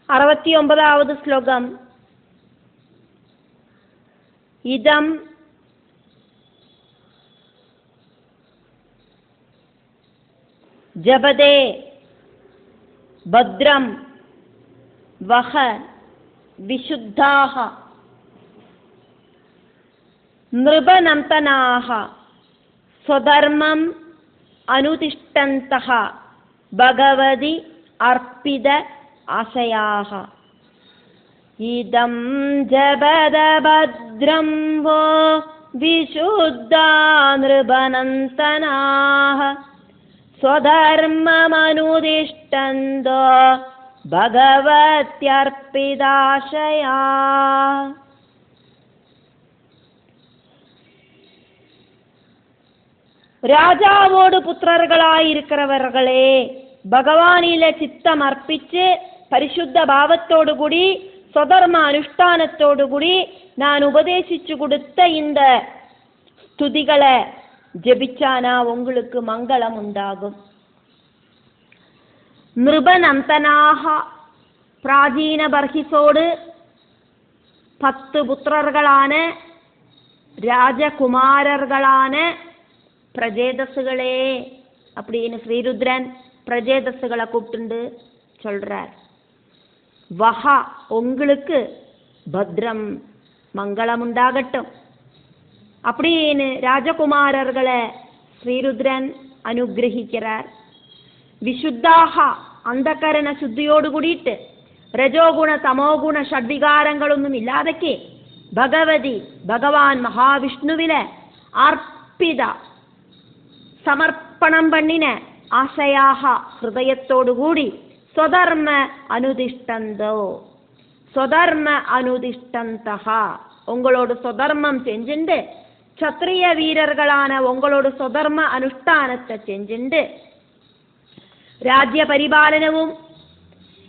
69ാவது ശ്ലോകം. ഇദം ജപതേ ഭദ്രം വഹ വിശുദ്ധാഃ നൃപനന്തനാഃ സ്വധർമ്മം അനുതിഷ്ഠന്തഃ ഭഗവതി അർപ്പിത ആശയാഃ. ഇദം ജപത ഭദ്രം വോ വിശുദ്ധാ നൃപനന്തനാഃ സ്വധർമ്മമനുതിഷ്ഠന്തോ ഭഗവത്യർപ്പിതാശയാ. ராஜாவோடு புத்திரர்களாயிருக்கிறவர்களே, பகவானில சித்தம் அர்ப்பிச்சு பரிசுத்த பாவத்தோடு கூடி சொதர்ம அனுஷ்டானத்தோடு கூடி நான் உபதேசிச்சு கொடுத்த இந்த ஸ்துதிகளை ஜபிச்சானா உங்களுக்கு மங்களம் உண்டாகும். நிருபநந்தனாக பிராச்சீன பர்ஹிஸோடு 10 புத்திரர்களான ராஜகுமாரர்களான பிரஜேதசுகளே அப்படின்னு ஸ்ரீருத்ரன் பிரஜேதசுகளை கூப்பிட்டு சொல்றார். வஹா உங்களுக்கு பத்ரம் மங்களம் உண்டாகட்டும் அப்படின்னு ராஜகுமாரர்களை ஸ்ரீருத்ரன் அனுகிரகிக்கிறார். விசுத்தாக അന്ധകരണ ശുദ്ധിയോട് കൂടിയിട്ട് രജോഗുണ തമോഗുണ ഷഡ്വികാരങ്ങളൊന്നും ഇല്ലാതൊക്കെ ഭഗവാൻ മഹാവിഷ്ണുവിനെ അർപ്പിത സമർപ്പണം പണിന ആശയാഹ ഹൃദയത്തോടുകൂടി സ്വധർമ്മ അനുതിഷ്ഠന്തോ സ്വധർമ്മ അനുതിഷ്ഠന്തഹ ഉങ്ങളോട് സ്വധർമ്മം செஞ்சுண்டு ക്ഷത്രിയ വീരர்களான உங்களோட സ്വധർമ്മ അനുഷ്ഠാനത്തെ செஞ்சுண்டு രാജ്യപരിപാലനവും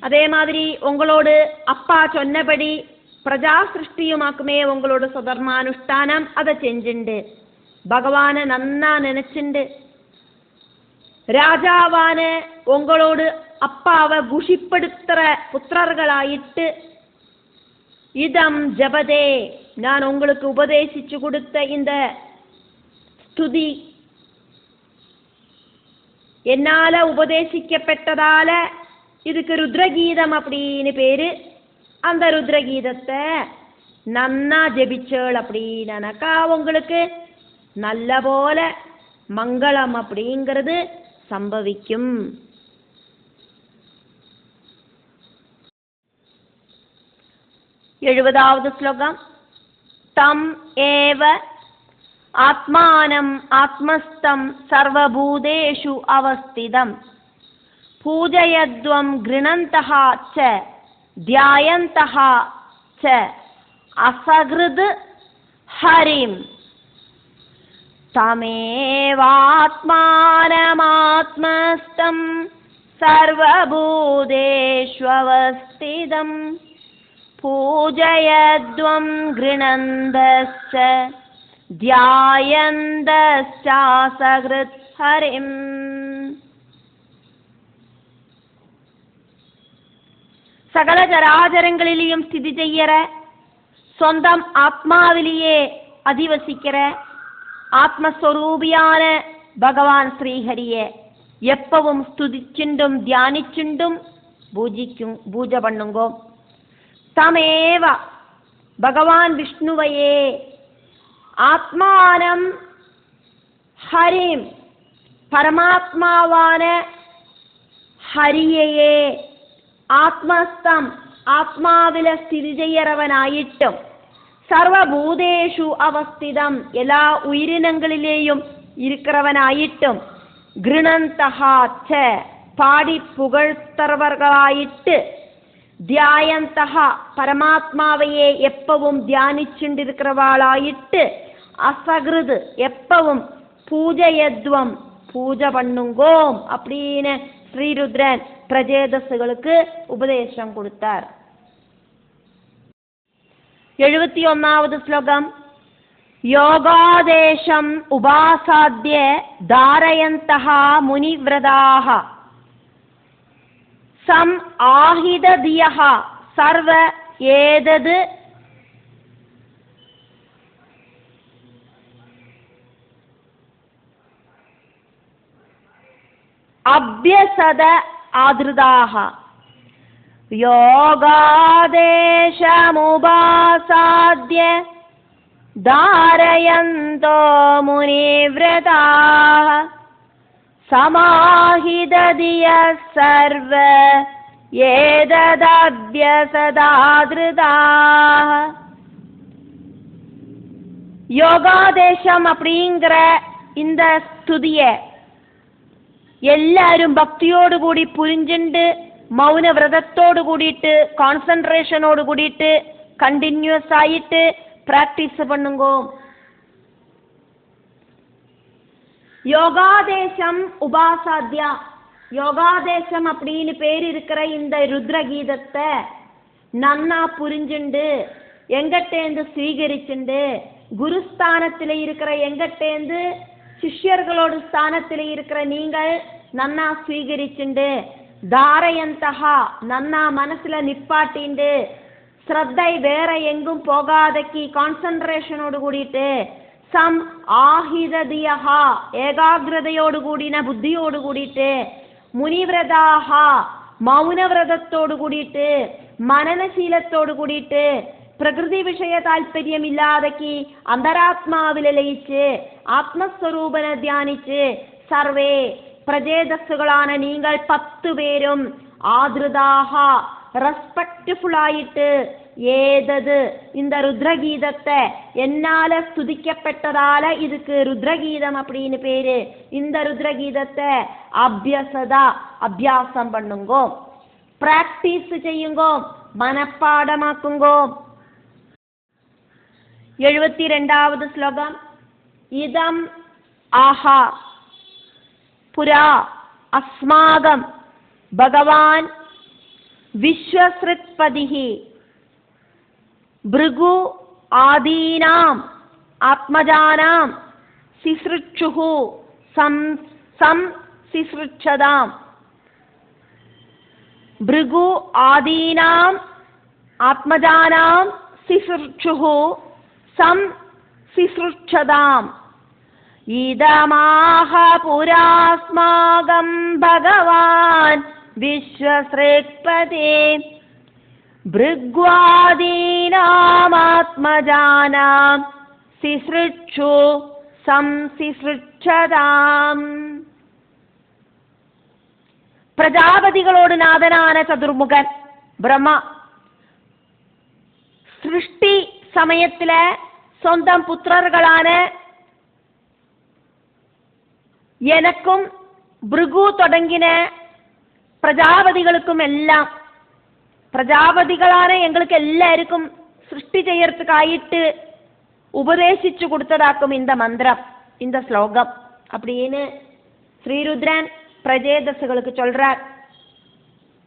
അതേമാതിരി உங்களோട് அப்பா சொன்னபடி பிரஜா சிருஷ்டியுமாக்குமே உங்களோட സ്വധർമാനുഷ്ഠാനം அதை செஞ்சுண்டு பகவானை நன்னா நினைச்சுண்டு രാജാവാன உங்களோடு அப்பாவை குஷிப்படுத்துற புத்திரர்களாயிட்டு இதம் ஜபதே நான் உங்களுக்கு உபதேசிச்சு கொடுத்த இந்த ஸ்துதி என்னால உபதேசிக்கப்பட்டதால இதுக்கு ருத்ரகீதம் அப்படின்னு பேரு. அந்த ருத்ரகீதத்தை நன்னா ஜபிச்சேள் அப்படின்னாக்கா உங்களுக்கு நல்ல போல மங்களம் அப்படிங்கிறது சம்பவிக்கும். 70வது ശ്ലോകം. தம் ஏவ ஆத்மானம் ஆத்மஸ்தம் சர்வபூதேஷு அவஸ்திதம் பூஜயத்வம் கிருணந்தஹ ச த்யாயந்தஹ ச அசகிருத் ஹரிம் தமேவாத்மானமாத்மஸ்தம் சர்வபூதேஷ்வவஸ்திதம் பூஜயத்வம் கிருணந்தஸ்ச ധ്യായന്തശ്ചാസകൃത് ഹരിം. സകല ചരാചരങ്ങളിലെയും സ്ഥിതി ചെയ്യற സ്വന്തം ആത്മാവിலேயே அதிவசிக்கிற ஆத்மஸ்வரூபியான பகவான் ஸ்ரீஹரியை எப்பவும் ஸ்துதிச்சுண்டும் தியானிச்சுண்டும் பூஜை பண்ணுங்கோ. தமேவ பகவான் விஷ்ணுவையே ஆத்மானம் ஹரிம் பரமாத்மாவான ഹരിയയെ ആത്മസ്ഥം ആത്മാവിലെ സ്ഥിതി ചെയ്യറവനായിട്ടും സർവഭൂതേഷു അവസ്ഥിതം എല്ലാ ഉയിരിനങ്ങളിലെയും ഇരിக்கிறവനായിട്ടും ഗൃണന്തഹ ച പാടി പുകഴ്ത്തവர்களாயிட்டு ധ്യായന്തഹ പരമാത്മാവയെ എപ്പവും ധ്യാനിച്ചുണ്ടിരിக்கிறவளாயிட்டு அசகிருது எப்பவும் பூஜயத்வம் பூஜை பண்ணுங்கோம் அப்படின்னு ஸ்ரீருத்ரன் பிரஜேதசுகளுக்கு உபதேசம் கொடுத்தார். 71வது ஸ்லோகம். யோகாதேசம் உபாசாத்ய தாரயந்தஹ முனிவ்ரதாஹ സം ആഹിത ദിയഃ സർവ ഏതത് അഭ്യസത ആദൃതാഃ യോഗാദേശമുപാസാദ്യ ധാരയന്തോ മുനിവ്രതാഃ സമാഹിതധിയഃ സർവ ஏததப்யசதாத்ருதாः. யோகாதேசம் அப்படிங்கிற இந்த ஸ்துதிய எல்லாரும் பக்தியோடு கூடி புரிஞ்சுண்டு மௌன விரதத்தோடு கூடிட்டு கான்சன்ட்ரேஷனோடு கூடிட்டு கண்டினியூஸ் ஆயிட்டு பிராக்டிஸ் பண்ணுங்கோ. யோகாதேசம் உபாசாத்யா, யோகாதேசம் அப்படின்னு பேர் இருக்கிற இந்த ருத்ரகீதத்தை நன்னா புரிஞ்சுண்டு எங்கட்டேந்து ஸ்வீகரிச்சுண்டு குருஸ்தானத்தில் இருக்கிற எங்கட்டேந்து சிஷ்யர்களோட ஸ்தானத்தில் இருக்கிற நீங்கள் நன்னா ஸ்வீகரிச்சுண்டு தாரயந்தகா நன்னா மனசுல நிப்பாட்டிண்டு ஸ்ரத்தை வேற எங்கும் போகாதக்கி கான்சன்ட்ரேஷனோடு கூடிட்டு സം ആഹിതദിയഃ ഏകാഗ്രതയോട് കൂടിന ബുദ്ധിയോട് കൂടിയിട്ട് മുനിവ്രതാഹ മൗനവ്രതത്തോട് കൂടിയിട്ട് മനനശീലത്തോട് കൂടിയിട്ട് പ്രകൃതി വിഷയ താല്പര്യമില്ലാതക്കി അന്തരാത്മാവിലെ ലയിച്ച് ആത്മസ്വരൂപനെ ധ്യാനിച്ച് സർവേ പ്രജേതസ്സുകളാണ് നിങ്ങൾ 10 പേരും ആദൃതാഹ റെസ്പെക്റ്റ്ഫുൾ ആയിട്ട് ഏതത് இந்த ருத்ரகீதத்தை என்னால ஸ்துதிக்கப்பட்டதால இதுக்கு ருத்ரகீதம் அப்படின்னு பேரு. இந்த ருத்ரகீதத்தை அபியசதா அபியாசம் பண்ணுங்கோ, பிராக்டிஸ் செய்யுங்கோ, மனப்பாடமாக்குங்கோ. 72வது ஸ்லோகம். இதம் ஆஹா புரா அஸ்மாகம் பகவான் விஸ்வஸ்ருத்பதிஹி भृगु आदीनाम् आत्मजानां सिसृक्षुः सं सिसृक्षदाम्. भृगु आदीनाम् आत्मजानां सिसृक्षुः सं सिसृक्षदाम्. इदमाह पुरास्माकं भगवान् विश्वसृक्पते ഭൃഗ്വാദീനാമാത്മജാനാം സിസൃക്ഷു സംസിസൃക്ഷതാം. പ്രജാപതികളോട് നാഥനാണ് ചതുർമുഖൻ ബ്രഹ്മ. സൃഷ്ടി സമയത്തിലെ സ്വന്തം പുത്രர்களான எனக்கும் ഭൃഗു തുടങ്ങിன പ്രജാപതികൾക്കും എല്ലാം പ്രജാപതികളാണ് എങ്ങൾക്ക് എല്ലാവർക്കും സൃഷ്ടി ചെയ്യறதுக்காயிட்டு உபதேசிச்சு கொடுத்ததாக்கும் இந்த மந்திரம், இந்த ஸ்லோகம் அப்படின்னு ஸ்ரீருத்ரன் பிரஜேதஸ்களுக்கு சொல்றார்.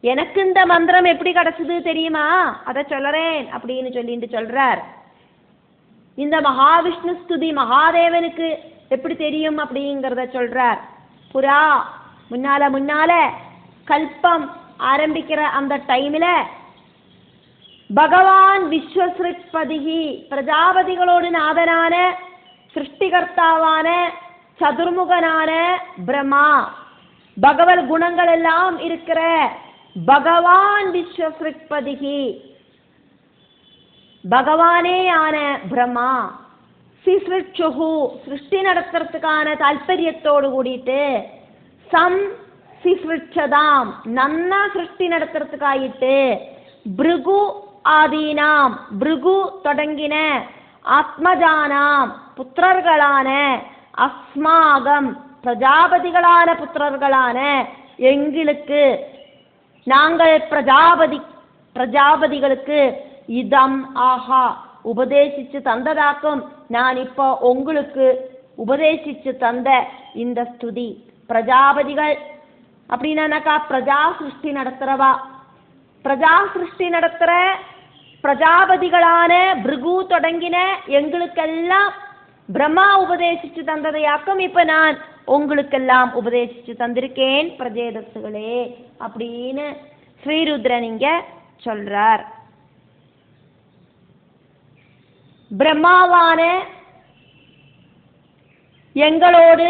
எனக்கு இந்த மந்திரம் எப்படி கிடைச்சது தெரியுமா, அதை சொல்றேன் அப்படின்னு சொல்லிட்டு சொல்றார். இந்த மகாவிஷ்ணு ஸ்துதி மகாதேவனுக்கு எப்படி தெரியும் அப்படிங்கிறத சொல்றார். புரா முன்னால கல்பம் ஆரம்பிக்கிற அந்த டைம்ல பகவான் விஸ்வஸ்ருத்பதிஹி பிரஜாபதிகளோடு நாதனான சிருஷ்டிகர்த்தாவான சதுர்முகனான பிரம்மா, பகவத் குணங்கள் எல்லாம் இருக்கிற பகவான் விஸ்வஸ்ருத்பதிஹி பகவானேயான பிரம்மா சிஸ்ருட்சுஹு சிருஷ்டி நடத்துறதுக்கான தால்பரியத்தோடு கூடிட்டு சம் சிஸ்ருட்சதாம் நன்னா சிருஷ்டி நடத்துறதுக்காயிட்டு பிருகு ஆதீனாம் பிருகு தொடங்கின ஆத்மஜானாம் புத்திரர்களான அஸ்மாகம் பிரஜாபதிகளான புத்திரர்களான எங்களுக்கு நாங்கள் பிரஜாபதிகளுக்கு இதம் ஆஹா உபதேசிச்சு தந்ததாக்கும் நான் இப்போ உங்களுக்கு உபதேசிச்சு தந்த இந்த ஸ்துதி. பிரஜாபதிகள் அப்படின்னாக்கா பிரஜா சிருஷ்டி நடத்துறவா, பிரஜா சிருஷ்டி நடத்துற பிரஜாபதிகளான பிருகு தொடங்கின எங்களுக்கெல்லாம் பிரம்மா உபதேசிச்சு தந்ததையாக்கும் இப்ப நான் உங்களுக்கெல்லாம் உபதேசிச்சு தந்திருக்கேன் பிரஜேதஸ்களே அப்படின்னு ஸ்ரீருத்ரன் இங்க சொல்றார். பிரம்மாவான எங்களோடு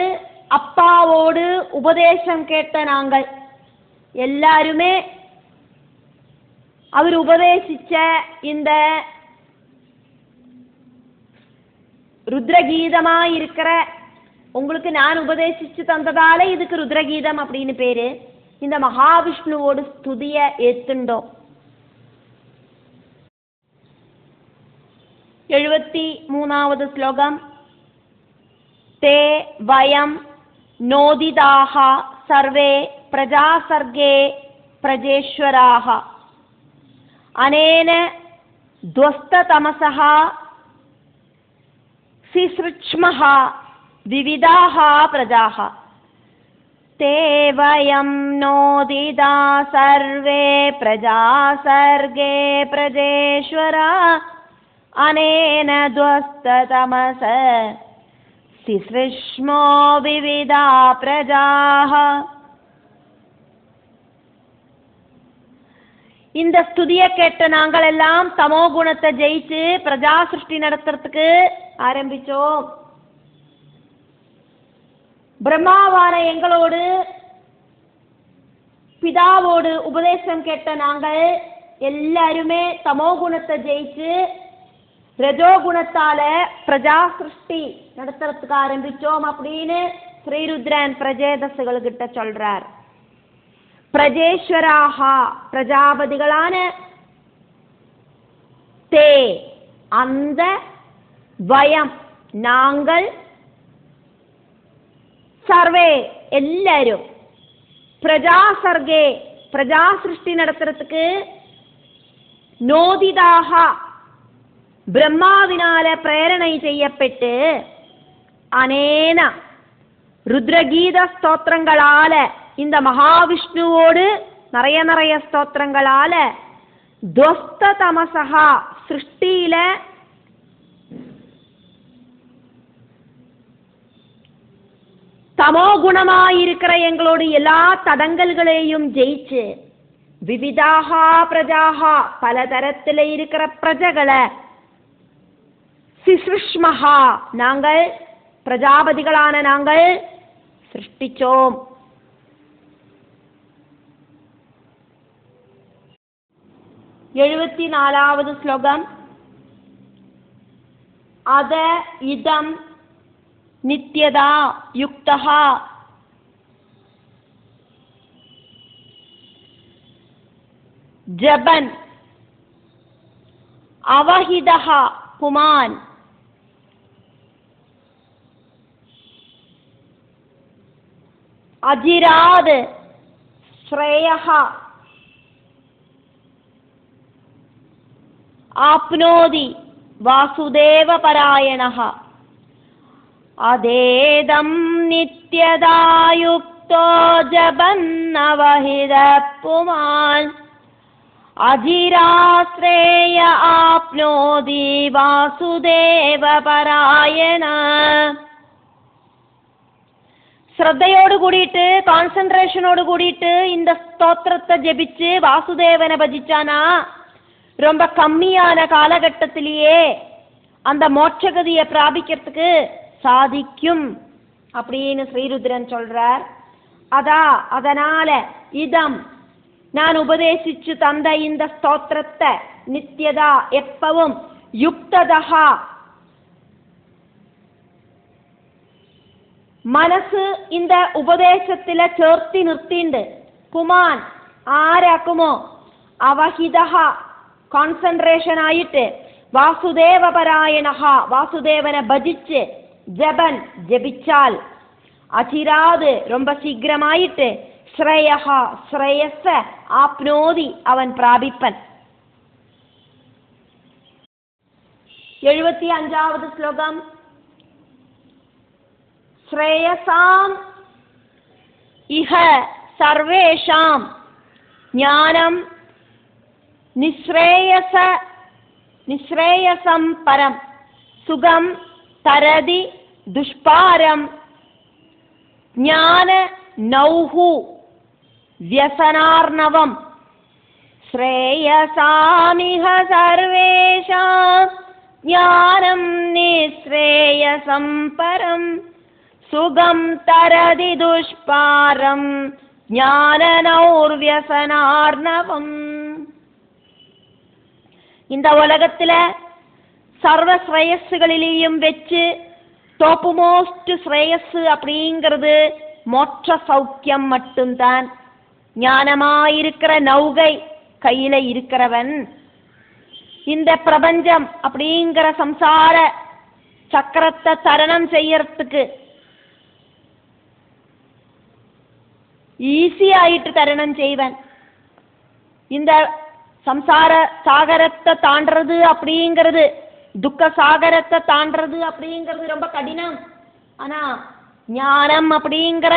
அப்பாவோடு உபதேசம் கேட்ட நாங்கள் எல்லாருமே அவர் உபதேசிச்ச இந்த ருத்ரகீதமா இருக்கிற உங்களுக்கு நான் உபதேசிச்சு தந்ததால இதுக்கு ருத்ரகீதம் அப்படின்னு பேரு. இந்த மகாவிஷ்ணுவோடு ஸ்துதிய ஏத்துண்டோம். 73வது ஸ்லோகம். தே வயம் நோதிதாக சர்வே பிரஜாசர்கே பிரஜேஸ்வராக அனேன துவஸ்ததமசஹ சிஸ்ருச்மஹ விவிதாஹ பிரஜாஹ. ते वयं नोदिता सर्वे प्रजासर्गे प्रजेश्वरा अनेन ध्वस्ततमस सिसृष्मो विविधा प्रजाः. இந்த ஸ்துதியை கேட்ட நாங்கள் எல்லாம் தமோ குணத்தை ஜெயிச்சு பிரஜா சிருஷ்டி நடத்துறதுக்கு ஆரம்பிச்சோம். பிரம்மாவான எங்களோடு பிதாவோடு உபதேசம் கேட்ட நாங்கள் எல்லாருமே தமோ குணத்தை ஜெயிச்சு ரஜோ குணத்தால பிரஜா சிருஷ்டி நடத்துறதுக்கு ஆரம்பிச்சோம் அப்படின்னு ஸ்ரீருத்ரன் பிரஜேதசுகிட்ட சொல்றார். பிரஜேஸ்வராகா பிரஜாபதிகளான தே அந்த வயம் நாங்கள் சர்வே எல்லாரும் பிரஜாசர்கே பிரஜா சிருஷ்டி நடத்துறதுக்கு நோதிதாக பிரம்மாவினால பிரேரணை செய்யப்பட்டு அனேன ருத்ரகீத ஸ்தோத்திரங்களால இந்த மகாவிஷ்ணுவோடு நிறைய ஸ்தோத்திரங்களால துவஸ்த தமசகா சிருஷ்டியில தமோ குணமாயிருக்கிற எங்களோட எல்லா தடங்கல்களையும் ஜெயிச்சு விவிதாகா பிரஜாகா பலதரத்தில் இருக்கிற பிரஜகளை சிஸ்ருஷ்மஹா நாங்கள் பிரஜாபதிகளான நாங்கள் சிருஷ்டிச்சோம். எழுபத்தி 4வது ஸ்லோகம். அத இதம் நித்யதா யுக்தஹா ஜபன் அவஹிதஹா புமான் அஜிராத் ஸ்ரேயஹ ஆப்னோதி வாசுதேவ பராயணஹ. அதேதம் நித்யதாயுக்தோ ஜபன்னவஹித புமான் அஜிராஸ்ரேய ஆப்னோதி வாசுதேவ பராயண. ஸ்ரத்தையோடு கூடிட்டு கான்சென்ட்ரேஷனோடு கூடிட்டு இந்த ஸ்தோத்திரத்தை ஜெபிச்சு வாசுதேவனை பஜிச்சானா ரொம்ப கம்மியான காலகட்டத்திலேயே அந்த மோட்சகதியை பிராபிக்கிறதுக்கு சாதிக்கும் அப்படின்னு ஸ்ரீருத்ரன் சொல்றார். அதனால இதம் நான் உபதேசிச்சு தந்த இந்த ஸ்தோத்திரத்தை நித்யதா எப்பவும் யுக்ததா മനസ്സ് இந்த ഉപദേശത്തിലെ ചേർത്തി നിർത്തിണ്ട് പുമാൻ ആരാക്കുമോ അവഹിതഹ കോൺസെൻട്രേഷൻ ആയിട്ട് വാസുദേവ പരായണഹ വാസുദേവനെ ഭജിച്ച് ജപൻ ജപിച്ചാൽ അചിരാത് ரொம்ப ശീഘ്രമായിട്ട് ശ്രേയഹ ശ്രേയസ് ആപ്നോതി അവൻ പ്രാപിപ്പൻ. 75வது ശ്ലോകം. ശ്രേയസാം ഇഹ സർവേഷാം ജ്ഞാനം നിശ്രേയസം പരം സുഖം തരതി ദുഷ്പാരം ജ്ഞാന നൗഹു വ്യസനാർണവം ശ്രേയസാമിഹ സർവേഷാം ജ്ഞാനം നിശ്രേയസം പരം സുഖം തരതി ദുഷ്പാരം ஞானநௌர்வியசனார்ணவம். இந்த உலகத்துல சர்வ ஸ்ரேயஸுகளிலேயும் வச்சு டாப் மோஸ்ட் ஸ்ரேயஸ் அப்படிங்கிறது மோட்ச சௌக்கியம் மட்டும்தான். ஞானமாயிருக்கிற நௌகை கையில இருக்கிறவன் இந்த பிரபஞ்சம் அப்படிங்கிற சம்சார சக்கரத்தை தரணம் செய்யறதுக்கு ஈஸியாயிட்டு தரணம் செய்வன். இந்த சம்சார சாகரத்தை தாண்டறது அப்படிங்கிறது, துக்க சாகரத்தை தாண்டறது அப்படிங்கிறது ரொம்ப கடினம். ஆனா ஞானம் அப்படிங்கிற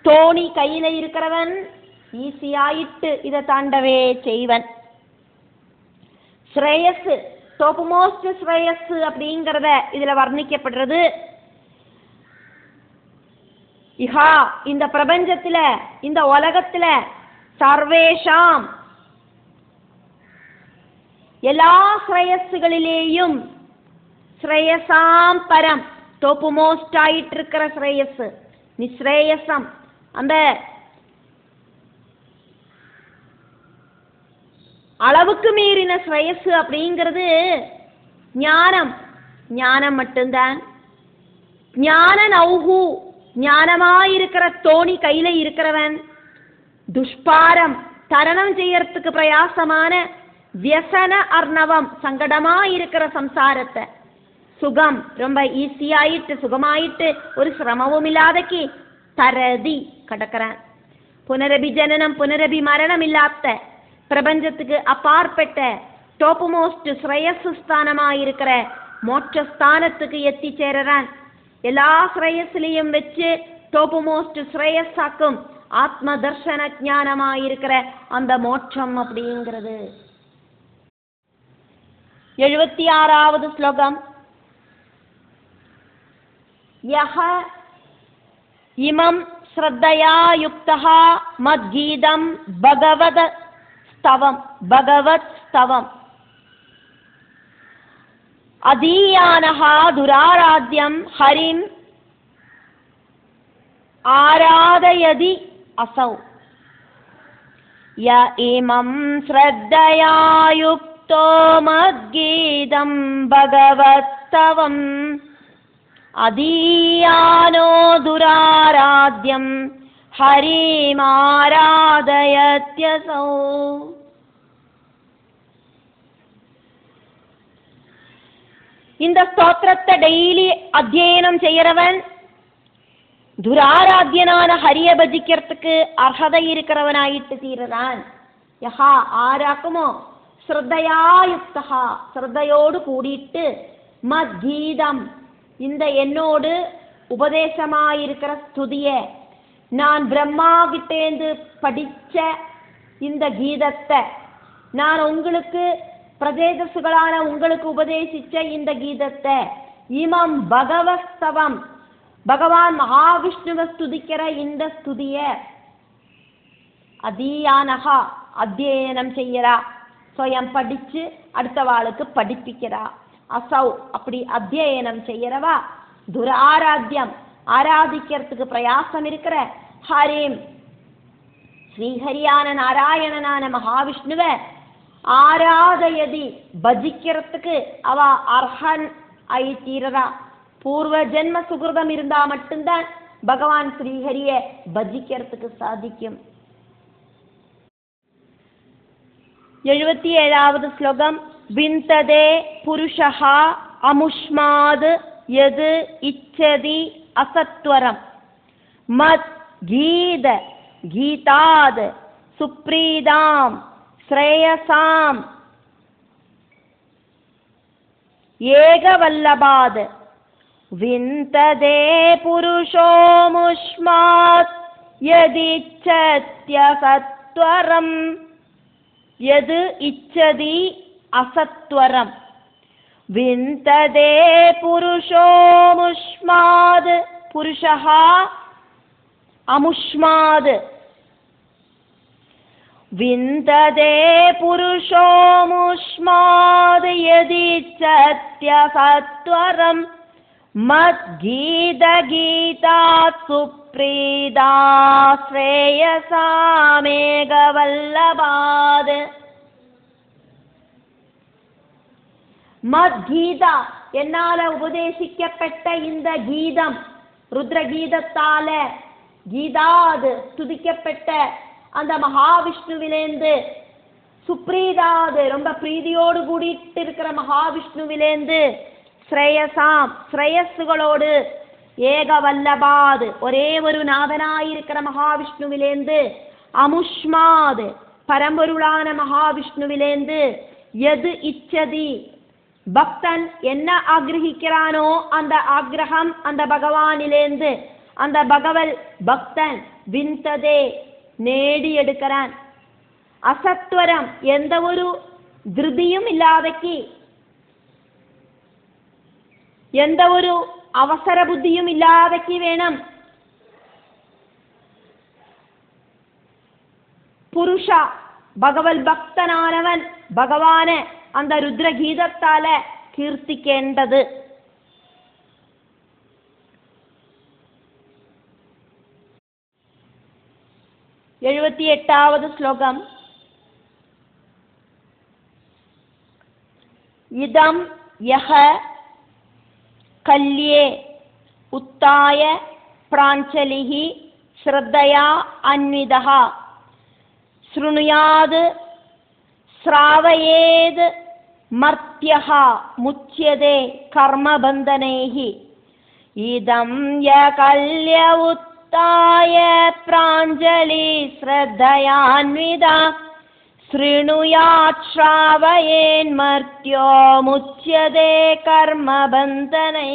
தோணி கையில இருக்கிறவன் ஈஸியாயிட்டு இதை தாண்டவே செய்வன். ஸ்ரேயஸ், டாப் மோஸ்ட் ஸ்ரேயஸ் அப்படிங்கிறத இதுல வர்ணிக்கப்படுறது. இஹா இந்த பிரபஞ்சத்துல இந்த உலகத்துல சர்வேஷாம் எல்லா ஸ்ரேயஸுகளிலேயும் ஸ்ரேயசாம் பரம் டாப் மோஸ்ட் ஆயிட்டு இருக்கிற ஸ்ரேயஸ், நிஸ்ரேயசம் அந்த அளவுக்கு மீறின ஸ்ரேயஸ் அப்படிங்கிறது ஞானம். ஞானம் மட்டும்தான். ஞான நௌகு ஞானமாயிருக்கிற தோணி கையில இருக்கிறவன் துஷ்பாரம் தரணம் செய்யறதுக்கு பிரயாசமான வியசன அர்ணவம் சங்கடமாயிருக்கிற சம்சாரத்தை சுகம் ரொம்ப ஈஸியாயிட்டு சுகமாயிட்டு ஒரு சிரமமும் இல்லாதக்கு தரதி கடக்கிறான். புனரபி ஜனனம் புனரபி மரணம் இல்லாத பிரபஞ்சத்துக்கு அப்பாற்பட்ட டாப் மோஸ்ட் ஸ்ரேயஸ் ஸ்தானமாயிருக்கிற மோட்சஸ்தானத்துக்கு எத்தி சேரறான். எல்லா ஸ்ரேயஸ்லையும் வச்சு டாப் மோஸ்ட் ஸ்ரேயஸாக்கும் ஆத்ம தர்ஷன ஞானமாயிருக்கிற அந்த மோட்சம் அப்படிங்கிறது. 76வது ஸ்லோகம். யஹ இமம் ஸ்ரத்தயா யுக்தஹ மத்கீதம் பகவத் ஸ்தவம் அதீயானஹ துராராத்யம் ஹரிம் ஆராதயதி அசௌ. ய இமம் ஸ்ரத்தயா யுக்தோ மத்கீதம் பகவத் ஸ்தவம் அதீயானோ துராராத்யம் ஹரிமாராதயத்யசௌ. இந்த ஸ்தோத்திரத்தை டெய்லி அத்தியனம் செய்யறவன் துராராத்தியனான ஹரிய பஜிக்கிறதுக்கு அர்ஹதை இருக்கிறவனாயிட்டு தீரறான். யஹா ஆராக்குமோ ஸ்ரத்தையாயுக்தஹா ஸ்ரத்தையோடு கூடிட்டு மத்கீதம் இந்த என்னோடு உபதேசமாயிருக்கிற ஸ்துதிய நான் பிரம்மா கிட்டேந்து படிச்ச இந்த கீதத்தை நான் உங்களுக்கு பிரதேசசுகளான உங்களுக்கு உபதேசிச்ச இந்த கீதத்தை இமம் பகவஸ்தவம் பகவான் மகாவிஷ்ணுவை ஸ்துதிக்கிற இந்த ஸ்துதிய அதீயானஹா அத்தியனம் செய்யறா, சுயம் படிச்சு அடுத்தவாளுக்கு படிப்பிக்கிறா. அசௌ அப்படி அத்தியனம் செய்யறவா துராராத்தியம் ஆராதிக்கிறதுக்கு பிரயாசம் இருக்கிற ஹரிம் ஸ்ரீஹரியான நாராயணனான மகாவிஷ்ணுவை ஆராதயதி பஜிக்கிறதுக்கு அவ அர்ஹன் ஆயி தீரரா. பூர்வ ஜென்ம சுகிருதம் இருந்தா மட்டும்தான் பகவான் ஸ்ரீஹரிய பஜிக்கிறதுக்கு சாதிக்கும். 77வது ஸ்லோகம். விந்ததே புருஷஹ அமுஷ்மாத் யது இச்சதி அசத்வரம் மத் கீத கீதாத் சுப்ரீதாம் ஸ்ரேயசாம் ஏகவல்லபாத் விந்ததே புருஷோமுஷ்மாத் யதிச்சத்யசத்வரம் யது இச்சதி அசத்வரம் விந்ததே புருஷோமுஷ்மாத் புருஷஹ அமுஷ்மாத் விந்ததே புருஷோ முஷ்மாத் யதிச்சத்ய சத்வரம் மத்கீத கீதாத் சுப்ரீதா ஸ்ரேயசா மேகவல்லபாத். மத்கீதா என்னால உபதேசிக்கப்பட்ட இந்த கீதம், ருத்ரகீதத்தால கீதாது துதிக்கப்பட்ட அந்த மகாவிஷ்ணுவிலேந்து, சுப்ரீதாது ரொம்ப பிரீதியோடு கூடிட்டு இருக்கிற மகாவிஷ்ணுவிலேந்து, ஸ்ரேயசாம் ஸ்ரேயஸுகளோடு, ஏகவல்லபாது ஒரே ஒரு நாதனாயிருக்கிற மகாவிஷ்ணுவிலேந்து, அமுஷ்மாது பரம்பொருளான மகாவிஷ்ணுவிலேந்து, எது இச்சதி பக்தன் என்ன ஆக்ரஹிக்கிறானோ அந்த ஆக்ரகம் அந்த பகவானிலேந்து, அந்த பகவல் பக்தன் விந்ததே நேடி எடுக்கிறான். அசத்வரம் எந்த ஒரு திருதியும் இல்லாதக்கு, எந்த ஒரு அவசர புத்தியும் இல்லாதக்கு வேணும். புருஷா பகவல் பக்தனானவன் பகவான அந்த ருத்ரகீதத்தால கீர்த்திക്കേണ്ടത്. 78வது ஸ்லோகம். இதம் யஹ கல்யே உத்தாய பிராஞ்சலிஹி ஸ்ரத்தயா அன்விதஹ ஸ்ருணுயாத் ஸ்ராவயேத் மர்த்யஹ முச்யதே கர்மபந்தனைஹி. இதம் ய கல்ய உத்தாய பிராஞ்சலி ஸ்ரத்தயான்விதா ஸ்ருணுயாத் ஸ்ராவயேன் மர்த்யோ முச்யதே கர்மபந்தனைஹி.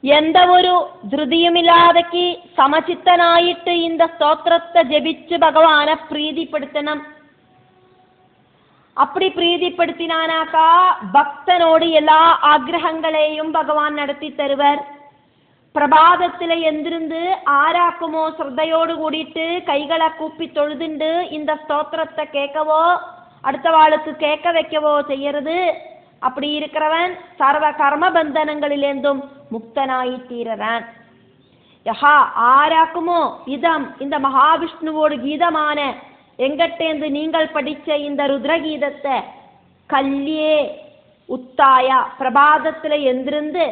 எந்த ஒரு ധൃതിയുമില്ലാதக்கு സമചിത്തനായിട്ട് இந்த ஸ்தோத்திரத்தை ஜெபிச்சு பகவானை பிரீதிப்படுத்தணும். அப்படி பிரீதிப்படுத்தினானாக்கா பக்தனோடு எல்லா ஆக்ரகங்களையும் பகவான் நடத்தி தருவர். பிரபாதத்துல எந்திருந்து ஆராக்குமோ ஸ்ரத்தையோடு கூடிட்டு கைகளை கூப்பி தொழுதுண்டு இந்த ஸ்தோத்திரத்தை கேட்கவோ அடுத்த வாளுக்கு கேட்க வைக்கவோ செய்யறது. அப்படி இருக்கிறவன் சர்வ கர்ம பந்தனங்களிலேந்தும் முக்தனாயி தீரறான். யஹா ஆராக்குமோ இதம் இந்த மகாவிஷ்ணுவோடு கீதமான எங்கட்டேந்து நீங்கள் படிச்ச இந்த ருத்ரகீதத்தை கல்யே உத்தாயா பிரபாதத்துல எந்திருந்து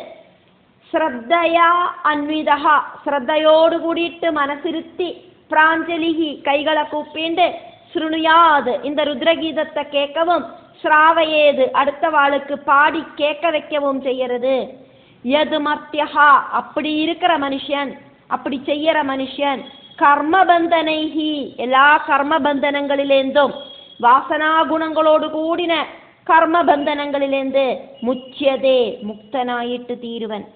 ஸ்ரத்தையா அன்விதா ஸ்ரத்தையோடு கூடிட்டு மனசிருத்தி பிராஞ்சலிஹி கைகளை கூப்பிண்டு ஸ்ருணுயாது இந்த ருத்ரகீதத்தை கேட்கவும் ஸ்ராவயேது அடுத்த வாளுக்கு பாடி கேட்க வைக்கவும் செய்யறது. எது மர்த்தியஹா அப்படி இருக்கிற மனுஷன் அப்படி செய்யற மனுஷன் கர்மபந்தனைஹி எல்லா கர்மபந்தனங்களிலேந்தும் வாசனா குணங்களோடு கூடின கர்மபந்தனங்களிலேந்து முச்சியதே முக்தனாயிட்டு தீருவன்.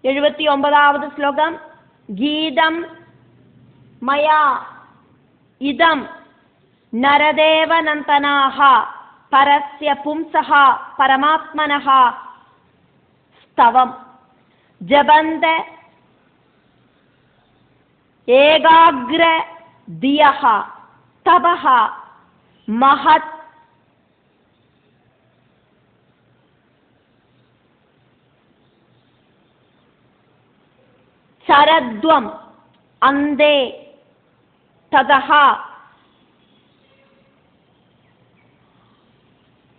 79வது ஸ்லோகம். கீதம் மயா இதம் நரதேவநந்தனாஹ பரஸ்ய பும்சஹ பரமாத்மனஹ ஸ்தவம் ஜபந்த ஏகாக்ர தியஹ தபஹ மஹத் சரத்வம் அந்தே ததஹ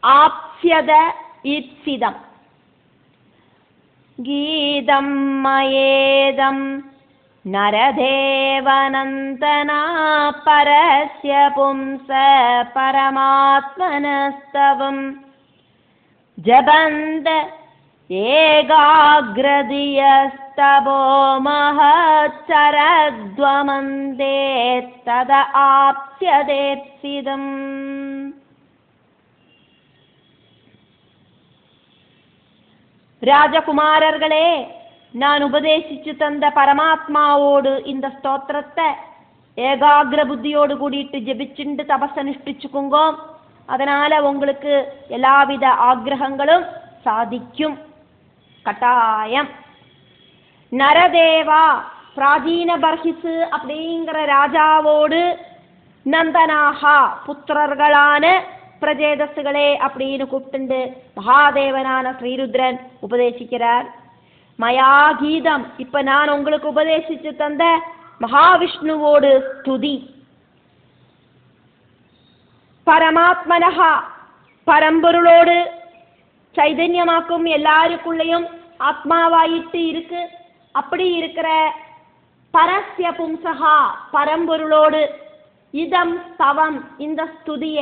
ஆப்ஸ்யத ஈப்சிதம். கீதம் மயேதம் நரதேவநந்தனா பரஸ்ய பும்ச பரமாத்மனஸ்தவம் ஜபந்த ஏகாக்ரதியஸ்தபோ மஹச்சரத்வமந்தே தத ஆப்ஸ்யதேப்சிதம். ராஜகுமாரர்களே, நான் உபதேசிச்சு தந்த பரமாத்மாவோடு இந்த ஸ்தோத்திரத்தை ஏகாகிர புத்தியோடு கூடிட்டு ஜெபிச்சுண்டு தபஸ் அனுஷ்டிச்சுக்குங்கோ. அதனால உங்களுக்கு எல்லாவித ஆக்ரகங்களும் சாதிக்கும் கட்டாயம். நரதேவா பிராச்சீன பர்ஹிஸ் அப்படிங்கிற ராஜாவோடு நந்தனாகா புத்திரர்களான பிரஜேதஸ்களே அப்படின்னு கூப்பிட்டு மகாதேவனான ஸ்ரீருத்ரன் உபதேசிக்கிறார். மயா கீதம், இப்ப நான் உங்களுக்கு உபதேசிச்சு தந்த மகாவிஷ்ணுவோடு ஸ்துதி. பரமாத்மனஹா பரம்பொருளோடு சைதன்யமாக்கும் எல்லாருக்குள்ளேயும் ஆத்மாவாயிட்டு இருக்கு. அப்படி இருக்கிற பரஸ்ய பும்சகா பரம்பொருளோடு இதம் ஸ்தவம் இந்த ஸ்துதிய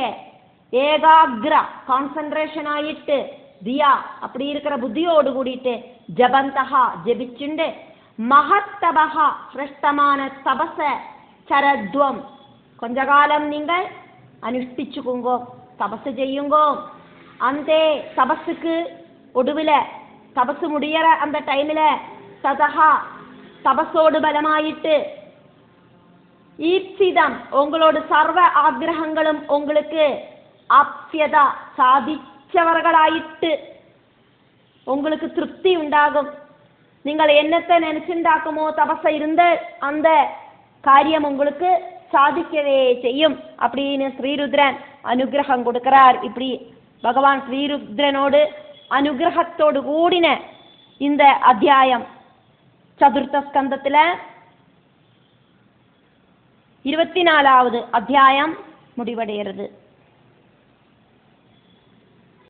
ஏகாகிர கான்சன்ட்ரேஷன் ஆயிட்டு தியா அப்படி இருக்கிற புத்தியோடு கூடிட்டு ஜபந்தகா ஜபிச்சுண்டு மகத்தபகா சிரேஷ்டமான தபச சரத்வம் கொஞ்ச காலம் நீங்கள் அனுஷ்டிச்சுக்குங்கோ, தபசு செய்யுங்கோ. அந்த தபஸுக்கு ஒடுவில் தபசு முடியற அந்த டைமில் ததகா தபஸோடு பலமாயிட்டு ஈப்சிதம் உங்களோட சர்வ ஆக்கிரகங்களும் உங்களுக்கு ஆப்சியதா சாதிச்சவர்களாயிட்டு உங்களுக்கு திருப்தி உண்டாகும். நீங்கள் என்னத்தை நினைச்சுண்டாக்குமோ தபச இருந்த அந்த காரியம் உங்களுக்கு சாதிக்கவே செய்யும் அப்படின்னு ஸ்ரீருத்ரன் அனுகிரகம் கொடுக்கிறார். இப்படி பகவான் ஸ்ரீருத்ரனோடு அனுகிரகத்தோடு கூடின இந்த அத்தியாயம் சதுர்த்த ஸ்கந்தத்துல 24வது அத்தியாயம் முடிவடைகிறது.